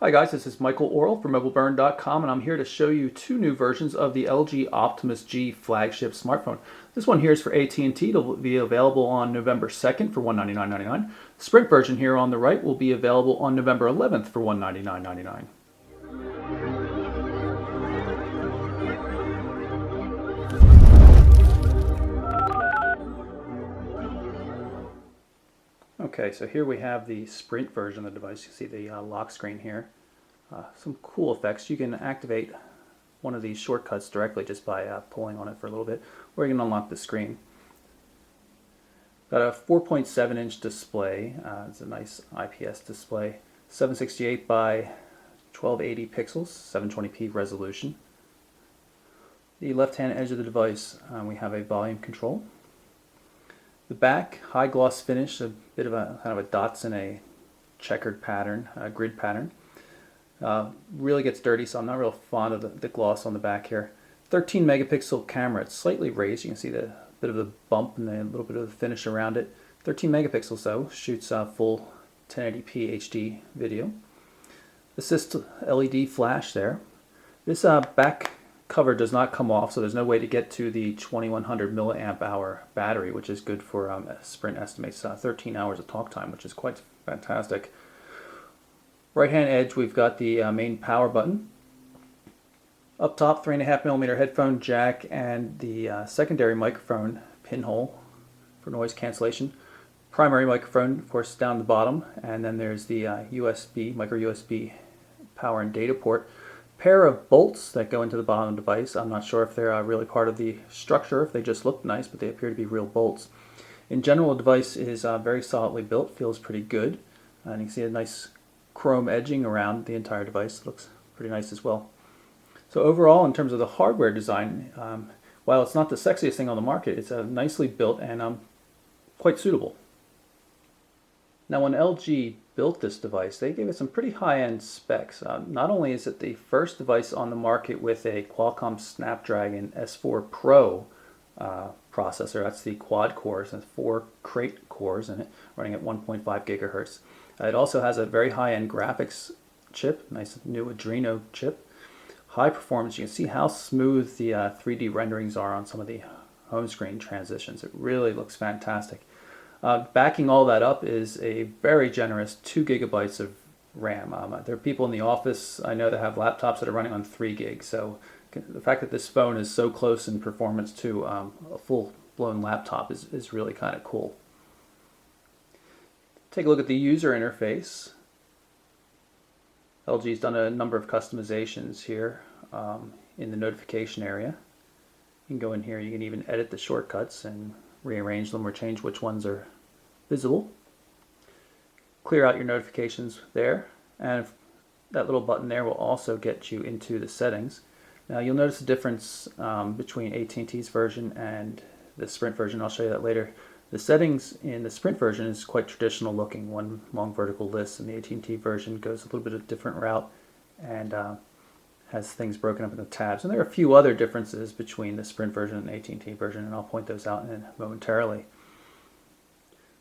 Hi guys, this is Michael Orrell from MobileBurn.com, and I'm here to show you two new versions of the LG Optimus G flagship smartphone. This one here is for AT&T. It'll be available on November 2nd for $199.99. The Sprint version here on the right will be available on November 11th for $199.99. Okay, so here we have the Sprint version of the device. You see the lock screen here. Some cool effects. You can activate one of these shortcuts directly just by pulling on it for a little bit, or you can unlock the screen. Got a 4.7-inch display. It's a nice IPS display. 768 by 1280 pixels, 720p resolution. The left-hand edge of the device, we have a volume control. The back, high gloss finish, a bit of a kind of a dots in a checkered pattern, grid pattern. Really gets dirty, so I'm not real fond of the gloss on the back here. 13 megapixel camera. It's slightly raised. You can see the bit of the bump and a little bit of the finish around it. 13 megapixels though, shoots full 1080p HD video. Assist LED flash there. This back cover does not come off, so there's no way to get to the 2100 milliamp hour battery, which is good for Sprint estimates 13 hours of talk time, which is quite fantastic. Right hand edge, we've got the main power button. Up top, 3.5mm headphone jack and the secondary microphone pinhole for noise cancellation. Primary microphone, of course, down the bottom, and then there's the USB, micro USB power and data port. Pair of bolts that go into the bottom of the device. I'm not sure if they're really part of the structure, if they just look nice, but they appear to be real bolts. In general, the device is very solidly built, feels pretty good, and you can see a nice chrome edging around the entire device. It looks pretty nice as well. So overall, in terms of the hardware design, while it's not the sexiest thing on the market, it's nicely built and quite suitable. Now, when LG built this device, they gave it some pretty high-end specs. Not only is it the first device on the market with a Qualcomm Snapdragon S4 Pro processor. That's the quad cores and 4 crate cores in it, running at 1.5 gigahertz. It also has a very high-end graphics chip, nice new Adreno chip. High performance. You can see how smooth the 3D renderings are on some of the home screen transitions. It really looks fantastic. Backing all that up is a very generous 2 gigabytes of RAM. There are people in the office I know that have laptops that are running on 3 gigs. So the fact that this phone is so close in performance to a full-blown laptop is really kind of cool. Take a look at the user interface. LG's done a number of customizations here in the notification area. You can go in here, you can even edit the shortcuts and rearrange them or change which ones are visible. Clear out your notifications there, and that little button there will also get you into the settings. Now you'll notice a difference between AT&T's version and the Sprint version. I'll show you that later. The settings in the Sprint version is quite traditional looking, one long vertical list, and the AT&T version goes a little bit of a different route and has things broken up into tabs. And there are a few other differences between the Sprint version and the AT&T version, and I'll point those out momentarily.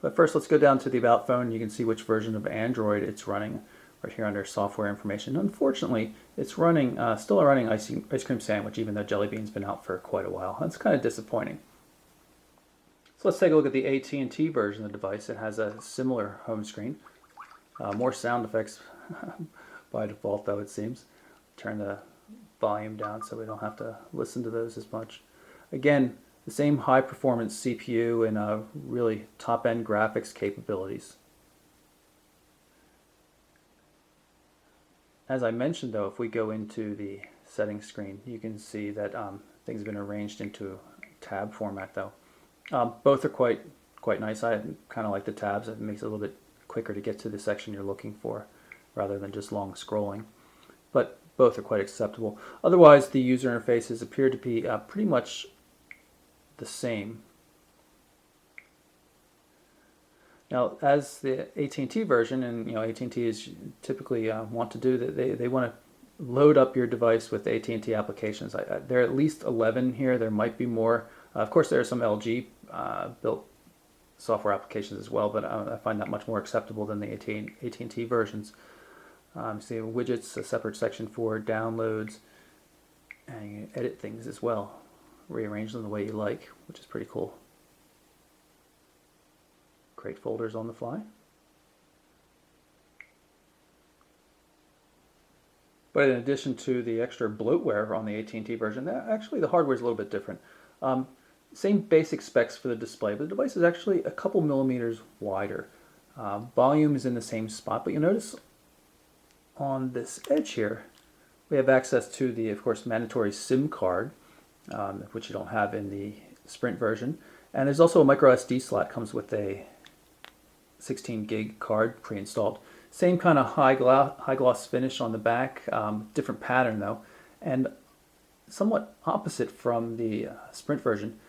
But first, let's go down to the About phone. You can see which version of Android it's running right here under software information. Unfortunately, it's running still running Ice Cream Sandwich, even though Jelly Bean's been out for quite a while. That's kind of disappointing. So let's take a look at the AT&T version of the device. It has a similar home screen. More sound effects by default, though, it seems. Turn the volume down so we don't have to listen to those as much. Again, the same high-performance CPU and really top-end graphics capabilities. As I mentioned, though, if we go into the settings screen, you can see that things have been arranged into tab format, though. Both are quite nice. I kind of like the tabs. It makes it a little bit quicker to get to the section you're looking for rather than just long scrolling. But both are quite acceptable. Otherwise, the user interfaces appear to be pretty much the same. Now, as the AT&T version, and AT&T is typically want to do that, they want to load up your device with AT&T applications. There are at least 11 here. There might be more. Of course, there are some LG built software applications as well, but I find that much more acceptable than the AT&T versions. See widgets, a separate section for downloads, and you can edit things as well, rearrange them the way you like, which is pretty cool. Create folders on the fly. But in addition to the extra bloatware on the AT&T version, actually the hardware is a little bit different. Same basic specs for the display, but the device is actually a couple millimeters wider. Volume is in the same spot, but you'll notice on this edge here, we have access to the, of course, mandatory SIM card, which you don't have in the Sprint version. And there's also a micro SD slot, comes with a 16 gig card pre-installed. Same kind of high gloss finish on the back, different pattern though, and somewhat opposite from the Sprint version.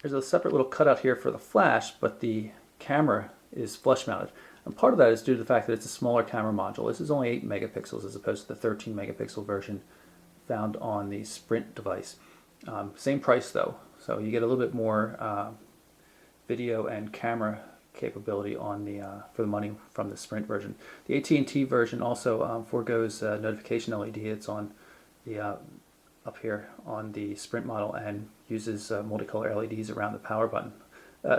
There's a separate little cutout here for the flash, but the camera is flush mounted. And part of that is due to the fact that it's a smaller camera module. This is only 8 megapixels as opposed to the 13 megapixel version found on the Sprint device. Same price though, so you get a little bit more video and camera capability on the for the money from the Sprint version. The AT&T version also foregoes notification LED. It's on the up here on the Sprint model and uses multicolor LEDs around the power button.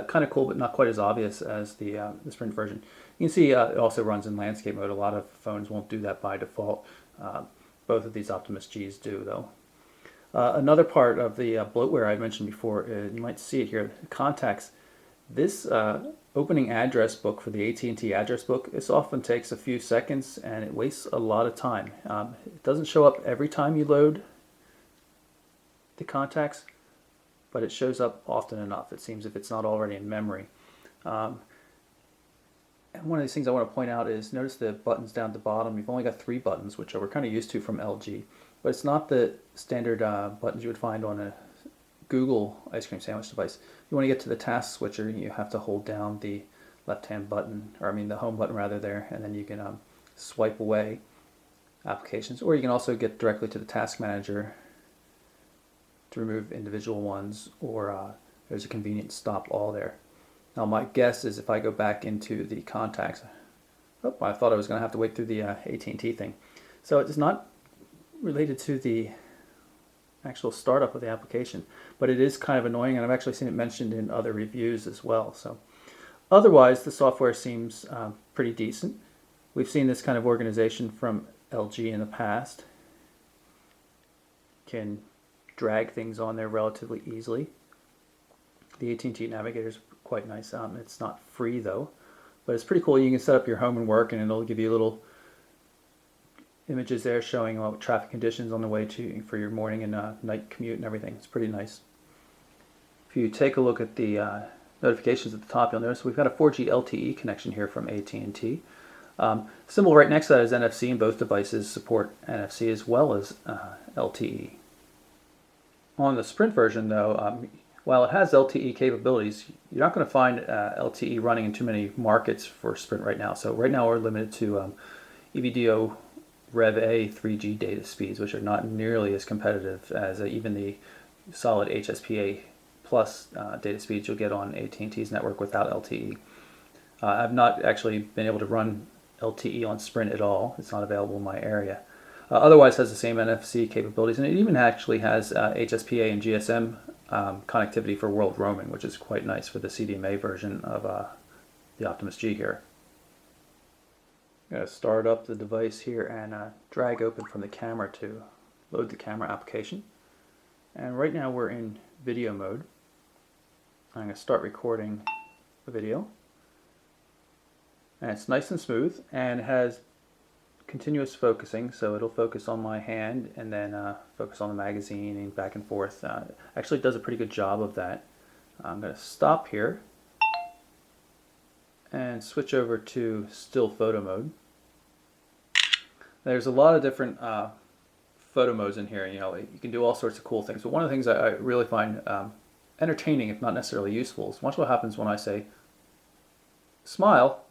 Kind of cool, but not quite as obvious as the Sprint version. You can see it also runs in landscape mode. A lot of phones won't do that by default. Both of these Optimus Gs do, though. Another part of the bloatware I mentioned before, you might see it here, contacts. This opening address book for the AT&T address book, this often takes a few seconds and it wastes a lot of time. It doesn't show up every time you load the contacts, but it shows up often enough, it seems, if it's not already in memory. And one of these things I want to point out is, notice the buttons down at the bottom. You've only got 3 buttons, which we're kind of used to from LG. But it's not the standard buttons you would find on a Google ice cream sandwich device. If you want to get to the task switcher, you have to hold down the left-hand button, or I mean the home button rather there, and then you can swipe away applications. Or you can also get directly to the task manager to remove individual ones, or there's a convenient stop all there. Now my guess is if I go back into the contacts, oh, I thought I was going to have to wait through the AT&T thing. So it's not related to the actual startup of the application, but it is kind of annoying, and I've actually seen it mentioned in other reviews as well. So otherwise the software seems pretty decent. We've seen this kind of organization from LG in the past. Can drag things on there relatively easily. The AT&T Navigator is quite nice. It's not free though, but it's pretty cool. You can set up your home and work, and it'll give you little images there showing traffic conditions on the way to for your morning and night commute and everything. It's pretty nice. If you take a look at the notifications at the top, you'll notice we've got a 4G LTE connection here from AT&T. Symbol right next to that is NFC, and both devices support NFC as well as LTE. On the Sprint version though, while it has LTE capabilities, you're not going to find LTE running in too many markets for Sprint right now. So right now we're limited to EVDO Rev A 3G data speeds, which are not nearly as competitive as even the solid HSPA plus data speeds you'll get on AT&T's network without LTE. I've not actually been able to run LTE on Sprint at all. It's not available in my area. Otherwise has the same NFC capabilities, and it even actually has HSPA and GSM connectivity for world roaming, which is quite nice for the CDMA version of the Optimus G here. I'm going to start up the device here and drag open from the camera to load the camera application. And right now we're in video mode. I'm going to start recording the video. And it's nice and smooth and has continuous focusing, so it'll focus on my hand and then focus on the magazine and back and forth. Actually does a pretty good job of that. I'm going to stop here and switch over to still photo mode. There's a lot of different photo modes in here. You know, you can do all sorts of cool things, but one of the things I really find entertaining, if not necessarily useful, is watch what happens when I say smile.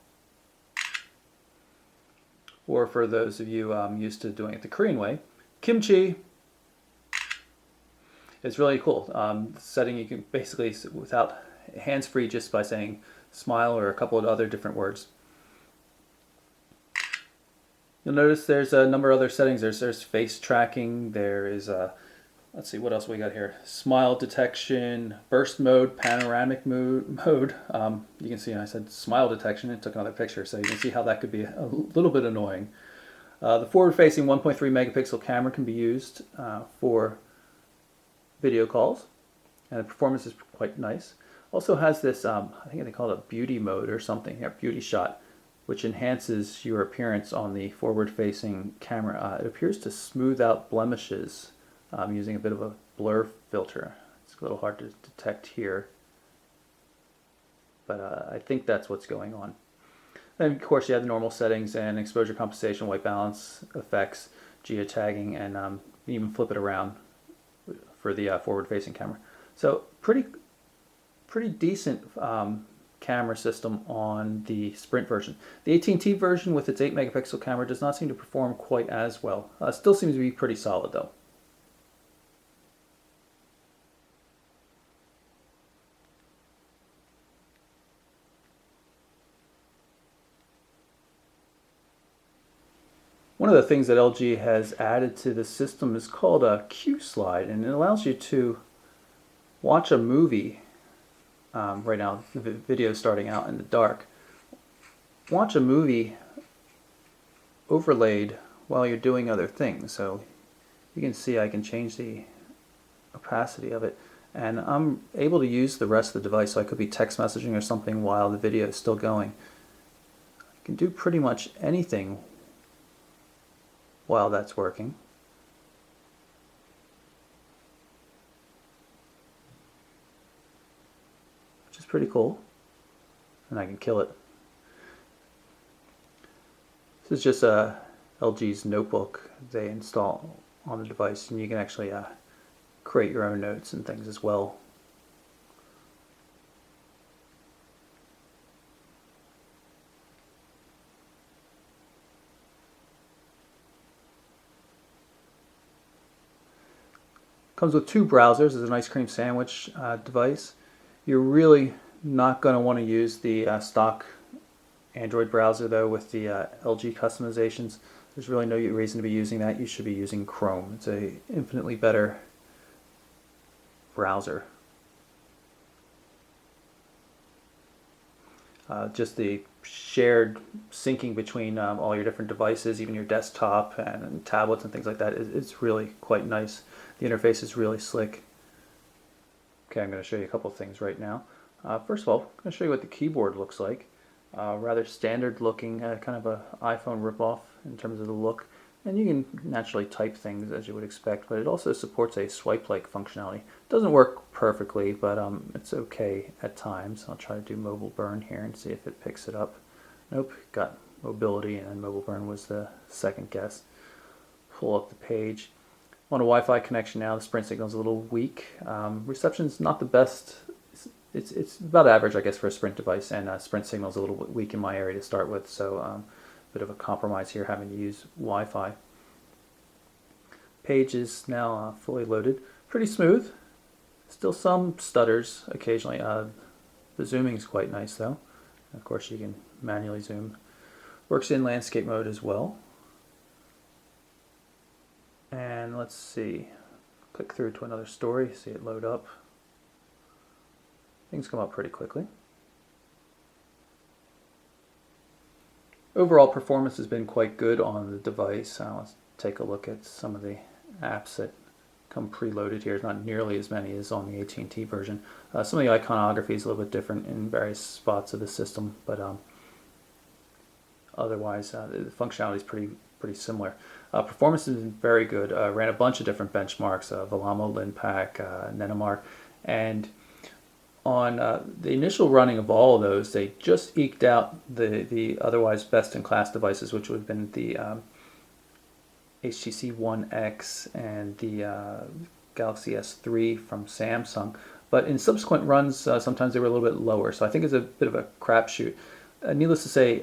Or for those of you used to doing it the Korean way, kimchi. It's really cool. Setting you can basically, without hands-free, just by saying smile or a couple of other different words. You'll notice there's a number of other settings. There's face tracking. There is let's see what else we got here. Smile detection, burst mode, panoramic mode. You can see I said smile detection. It took another picture, so you can see how that could be a little bit annoying. The forward-facing 1.3 megapixel camera can be used for video calls, and the performance is quite nice. Also has this, I think they call it a beauty mode or something, yeah, beauty shot, which enhances your appearance on the forward-facing camera. It appears to smooth out blemishes using a bit of a blur filter. It's a little hard to detect here, but I think that's what's going on. Then of course you have the normal settings and exposure compensation, white balance, effects, geotagging, and you even flip it around for the forward-facing camera. So pretty decent camera system on the Sprint version. The AT&T version with its 8 megapixel camera does not seem to perform quite as well. Still seems to be pretty solid though. One of the things that LG has added to the system is called a Q slide, and it allows you to watch a movie. Right now the video is starting out in the dark. Watch a movie overlaid while you're doing other things. So you can see I can change the opacity of it, and I'm able to use the rest of the device. So I could be text messaging or something while the video is still going. I can do pretty much anything while that's working. Which is pretty cool. And I can kill it. This is just LG's notebook they install on the device, and you can actually create your own notes and things as well. Comes with two browsers. It's an ice cream sandwich device. You're really not going to want to use the stock Android browser though with the LG customizations. There's really no reason to be using that. You should be using Chrome. It's a infinitely better browser. Just the shared syncing between all your different devices, even your desktop and tablets and things like that, it's really quite nice. The interface is really slick. Okay, I'm going to show you a couple of things right now. First of all, I'm going to show you what the keyboard looks like. Rather standard looking, kind of an iPhone ripoff in terms of the look. And you can naturally type things as you would expect, but it also supports a swipe-like functionality. It doesn't work perfectly, but it's okay at times. I'll try to do mobile burn here and see if it picks it up. Nope, got mobility, and mobile burn was the second guess. Pull up the page. On a Wi-Fi connection now, the Sprint signal is a little weak. Reception's not the best. It's about average, I guess, for a Sprint device, and Sprint signal is a little bit weak in my area to start with, so bit of a compromise here having to use Wi-Fi. Page is now fully loaded. Pretty smooth. Still some stutters occasionally. The zooming is quite nice though. Of course you can manually zoom. Works in landscape mode as well. And let's see. Click through to another story, see it load up. Things come up pretty quickly. Overall performance has been quite good on the device. Let's take a look at some of the apps that come preloaded here. It's not nearly as many as on the AT&T version. Some of the iconography is a little bit different in various spots of the system, but otherwise the functionality is pretty similar. Performance has been very good. Ran a bunch of different benchmarks, Velamo, Linpack, Nenomar, and on the initial running of all of those, they just eked out the otherwise best-in-class devices, which would have been the HTC One X and the Galaxy S3 from Samsung. But in subsequent runs, sometimes they were a little bit lower, so I think it's a bit of a crapshoot. Needless to say,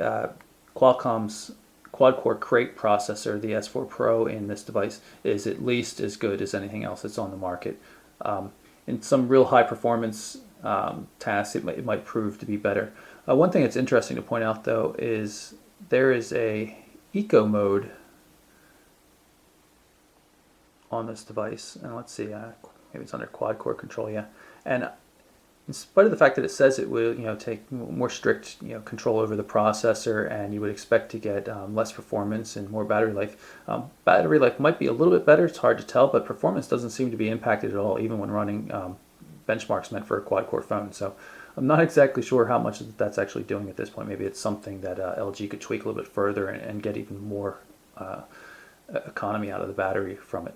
Qualcomm's quad-core crate processor, the S4 Pro in this device, is at least as good as anything else that's on the market. In some real high-performance tasks, it might prove to be better. One thing that's interesting to point out, though, is there is a eco mode on this device, and let's see, maybe it's under quad core control, yeah. And in spite of the fact that it says it will, take more strict, control over the processor, and you would expect to get less performance and more battery life. Battery life might be a little bit better. It's hard to tell, but performance doesn't seem to be impacted at all, even when running benchmarks meant for a quad-core phone. So I'm not exactly sure how much that's actually doing at this point. Maybe it's something that LG could tweak a little bit further and get even more economy out of the battery from it.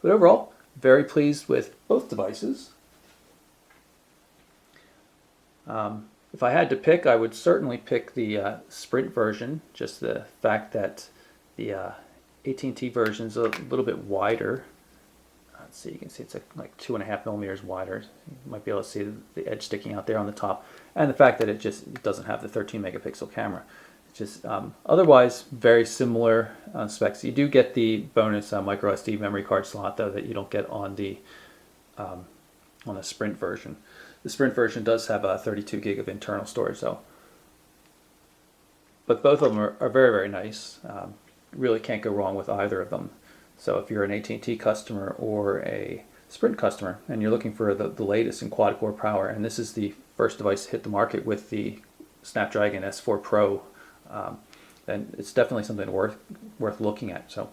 But overall, very pleased with both devices. If I had to pick, I would certainly pick the Sprint version. Just the fact that the AT&T version is a little bit wider. Let's see, you can see it's like 2.5 millimeters wider. You might be able to see the edge sticking out there on the top, and the fact that it doesn't have the 13 megapixel camera. It's just otherwise very similar specs. You do get the bonus micro SD memory card slot though that you don't get on the Sprint version. The Sprint version does have a 32 gig of internal storage though. But both of them are very, very nice. Really can't go wrong with either of them. So if you're an AT&T customer or a Sprint customer and you're looking for the latest in quad-core power, and this is the first device to hit the market with the Snapdragon S4 Pro, then it's definitely something worth looking at. So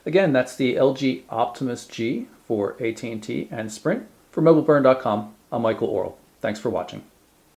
again, that's the LG Optimus G for AT&T and Sprint. For MobileBurn.com, I'm Michael Orrell. Thanks for watching.